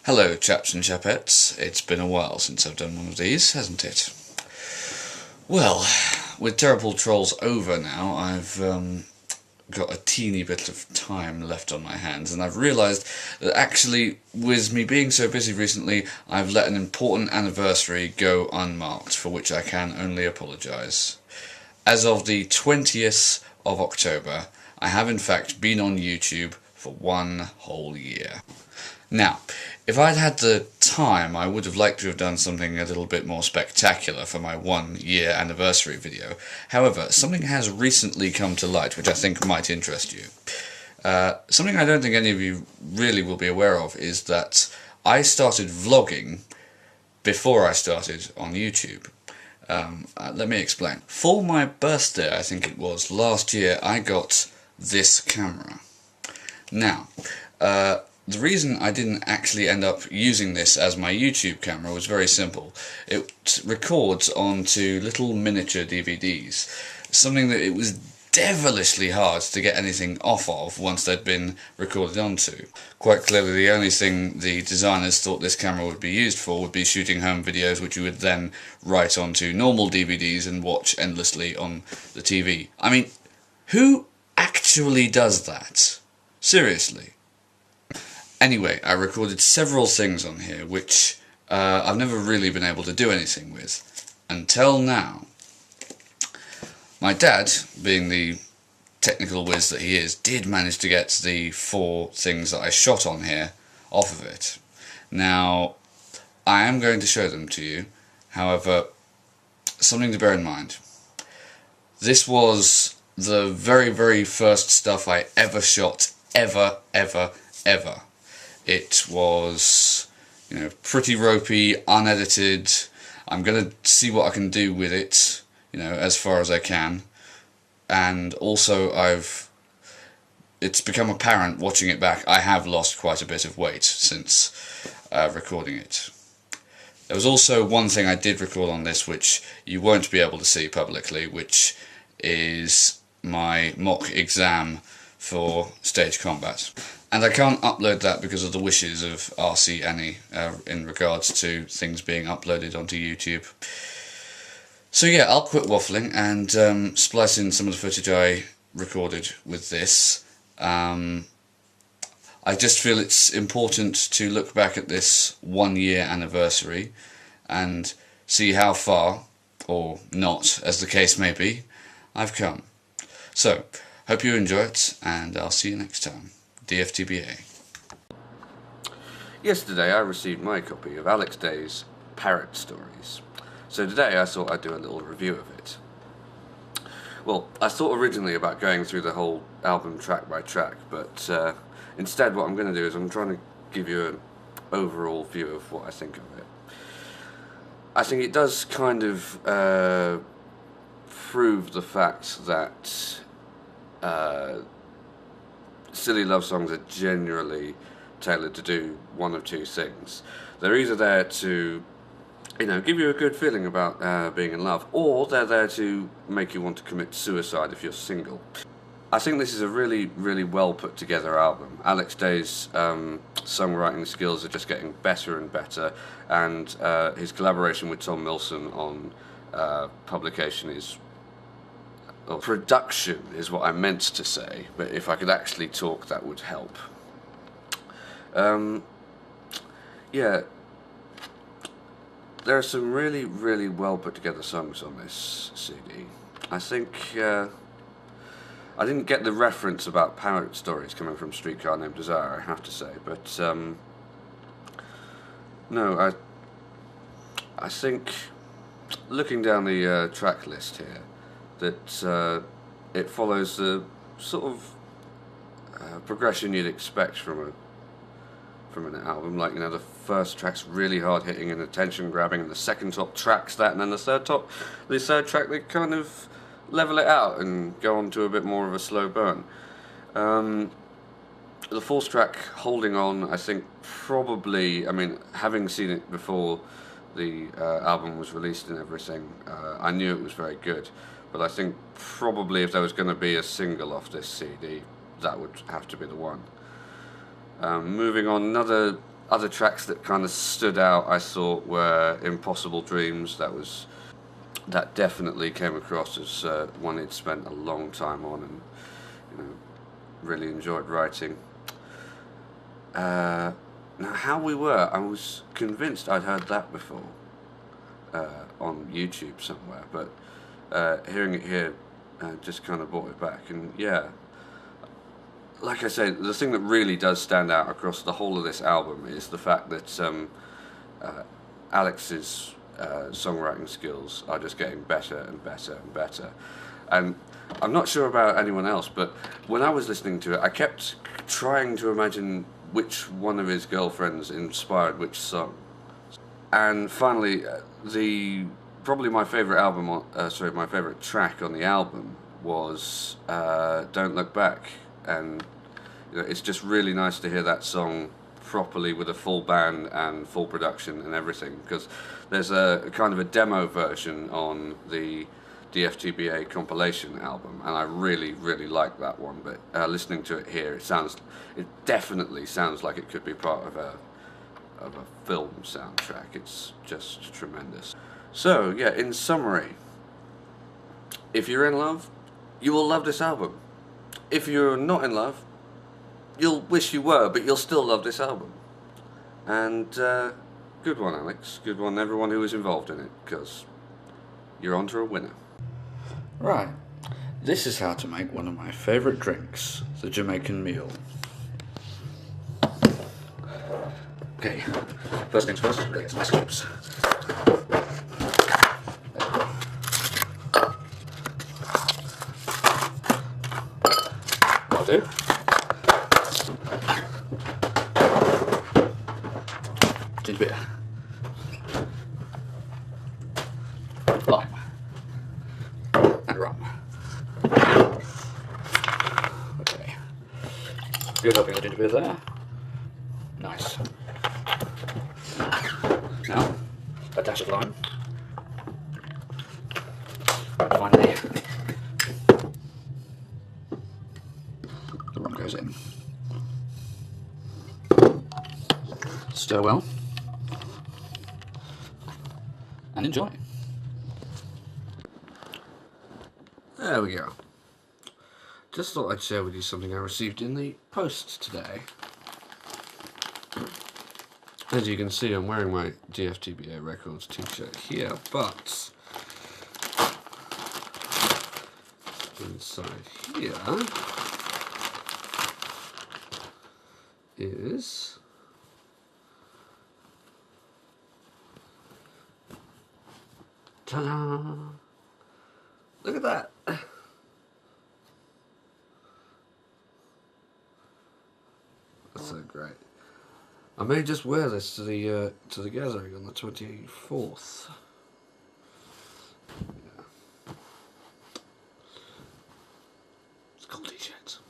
Hello chaps and chapettes, it's been a while since I've done one of these, hasn't it? Well, with Terrible Trolls over now, I've got a teeny bit of time left on my hands, and I've realised that actually, with me being so busy recently, I've let an important anniversary go unmarked, for which I can only apologise. As of the 20th of October, I have in fact been on YouTube for 1 whole year. Now, if I'd had the time, I would have liked to have done something a little bit more spectacular for my 1 year anniversary video. However, something has recently come to light which I think might interest you. Something I don't think any of you really will be aware of is that I started vlogging before I started on YouTube. Let me explain. For my birthday, I think it was, last year, I got this camera. Now, the reason I didn't actually end up using this as my YouTube camera was very simple. It records onto little miniature DVDs, something that it was devilishly hard to get anything off of once they'd been recorded onto. Quite clearly the only thing the designers thought this camera would be used for would be shooting home videos which you would then write onto normal DVDs and watch endlessly on the TV. I mean, who actually does that? Seriously. Anyway, I recorded several things on here which I've never really been able to do anything with, until now. My dad, being the technical whiz that he is, did manage to get the 4 things that I shot on here off of it. Now, I am going to show them to you, however, something to bear in mind. This was the very first stuff I ever shot, ever. It was, pretty ropey, unedited. I'm going to see what I can do with it, as far as I can. And also it's become apparent watching it back, I have lost quite a bit of weight since recording it. There was also one thing I did record on this which you won't be able to see publicly, which is my mock exam for Stage Combat. And I can't upload that because of the wishes of RC Annie in regards to things being uploaded onto YouTube. So yeah, I'll quit waffling and splice in some of the footage I recorded with this. I just feel it's important to look back at this 1 year anniversary and see how far, or not, as the case may be, I've come. So, hope you enjoy it, and I'll see you next time. DFTBA. Yesterday I received my copy of Alex Day's Parrot Stories, so today I thought I'd do a little review of it. Well, I thought originally about going through the whole album track by track, but instead what I'm going to do is I'm trying to give you an overall view of what I think of it. I think it does kind of prove the fact that silly love songs are generally tailored to do one of 2 things. They're either there to, give you a good feeling about being in love, or they're there to make you want to commit suicide if you're single. I think this is a really well put together album. Alex Day's songwriting skills are just getting better and better, and his collaboration with Tom Milson on publication is... Well, production is what I meant to say, but if I could actually talk, that would help. Yeah, there are some really well put together songs on this CD. I think I didn't get the reference about Parrot Stories coming from Streetcar Named Desire, I have to say, but no, I think looking down the track list here, that it follows the sort of progression you'd expect from an album. Like, the first track's really hard hitting and attention grabbing, and the second top tracks that, and then the third track they kind of level it out and go on to a bit more of a slow burn. The fourth track, Holding On, I think probably, having seen it before the album was released and everything, I knew it was very good. But I think probably if there was going to be a single off this CD, that would have to be the one. Moving on, another Other tracks that kind of stood out, I thought, were Impossible Dreams. That definitely came across as one he'd spent a long time on, and really enjoyed writing. Now, How We Were, I was convinced I'd heard that before on YouTube somewhere, but hearing it here just kind of brought it back. And yeah, like I say, the thing that really does stand out across the whole of this album is the fact that Alex's songwriting skills are just getting better and better and better. And I'm not sure about anyone else, but when I was listening to it, I kept trying to imagine which one of his girlfriends inspired which song. And finally, probably my favorite my favorite track on the album was "Don't Look Back," and it's just really nice to hear that song properly with a full band and full production and everything, because there's a kind of a demo version on the DFTBA compilation album, and I really like that one, but listening to it here, it definitely sounds like it could be part of a film soundtrack. It's just tremendous. So yeah, in summary, if you're in love, you will love this album. If you're not in love, you'll wish you were, but you'll still love this album. And good one, Alex. Good one, everyone who was involved in it, because you're on to a winner. Right, this is how to make one of my favourite drinks, the Jamaican Mule. Okay, first things first, let's get some ice cubes. That'll do. Ginger beer. Lime. And rum. Okay. Good helping of ginger beer there. Nice. Now, a dash of lime. And finally, the rum goes in. Stir well. And enjoy. There we go. Just thought I'd share with you something I received in the post today. As you can see, I'm wearing my DFTBA Records t-shirt here, but inside here is ta-da! Look at that! That's so great. I may just wear this to the gathering on the 24th. Yeah. It's a cool t-shirt.